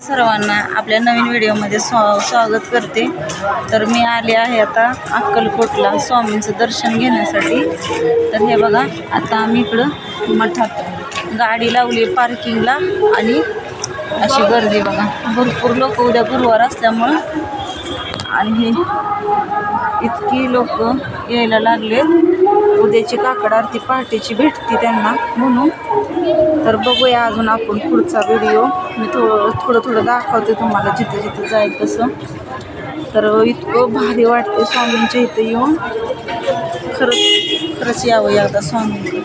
सर्वांना आपल्या नवीन व्हिडिओमध्ये स्वागत करते. तर मी आले आहे आता अक्कलकोटला स्वामींचं दर्शन घेण्यासाठी. तर हे बघा, आता आम्ही इकडं मठात गाडी लावली पार्किंगला आणि अशी गर्दी बघा, भरपूर लोक उद्या गुरुवार असल्यामुळं आणि हे इतकी लोक यायला लागलेत. उद्याची काकड आरती पहाटेची भेटती त्यांना म्हणून. तर बघूया अजून आपण पुढचा व्हिडिओ. मी थोडं दाखवते तुम्हाला जिथे जिथे जाईल तसं. तर इतकं भारी वाटते स्वामींच्या इथं येऊन. खरंच यावं एकदा स्वामींकडे.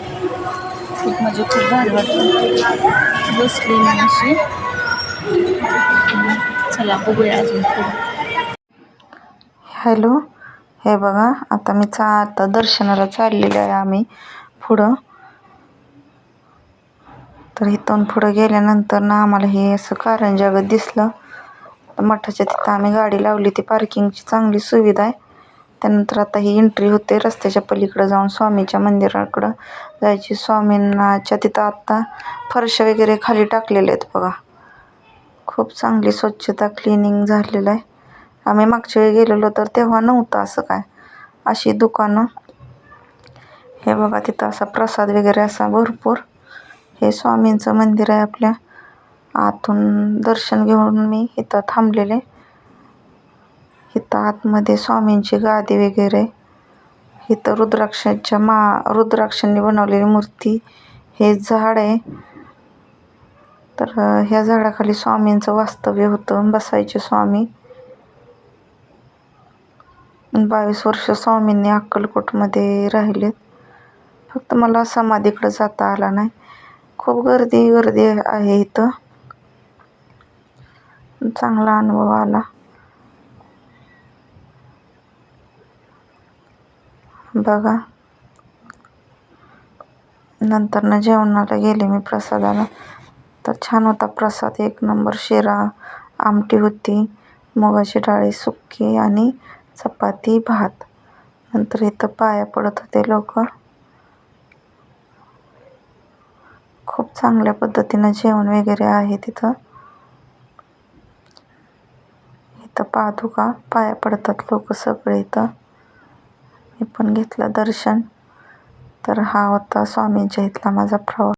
खूप म्हणजे खूप भारी वाटतं. बसली मी अशी. चला बघूया अजून पुढे. हॅलो, हे बघा आता मी आता दर्शनाला चाललेलं आहे आम्ही पुढं. तर इथून पुढं गेल्यानंतर ना आम्हाला हे असं कारंजागत दिसलं. मठाच्या तिथं आम्ही गाडी लावली. ती पार्किंगची चांगली सुविधा आहे. त्यानंतर आता ही एंट्री होते रस्त्याच्या पलीकडं जाऊन स्वामीच्या मंदिराकडं जायची. स्वामींनाच्या तिथं आत्ता फरशा वगैरे खाली टाकलेले आहेत बघा. खूप चांगली स्वच्छता क्लिनिंग झालेलं आहे. आम्ही मागच्या वेळी गेलेलो तर तेव्हा नव्हतं असं काय, अशी दुकानं. हे बघा तिथं असा प्रसाद वगैरे असा भरपूर. हे स्वामींचं मंदिर आहे. आपल्या आतून दर्शन घेऊन मी इथं थांबलेले. इथं आतमध्ये स्वामींची गादी वगैरे. इथं रुद्राक्षांनी बनवलेली मूर्ती. हे झाड आहे. तर ह्या झाडाखाली स्वामींचं वास्तव्य होतं, बसायचे स्वामी. 22 वर्ष स्वामींनी अक्कलकोटमध्ये राहिलेत. फक्त मला समाधीकडे जाता आला नाही. खूप गर्दी आहे इथं. चांगला अनुभव आला. बघा, नंतर जेवणाला गेले मी प्रसादाला. तर छान होता प्रसाद, एक नंबर. शिरा, आमटी होती, मुगाची डाळी सुक्की आणि चपाती भात. नंतर इथं पाया पडत होते लोक. खूप चांगल्या पद्धतीनं जेवण वगैरे आहे तिथं. इथं पादुका पाया पडतात लोक सगळे इथं. मी पण घेतलं दर्शन. तर हा होता स्वामींच्या इथला माझा प्रवास.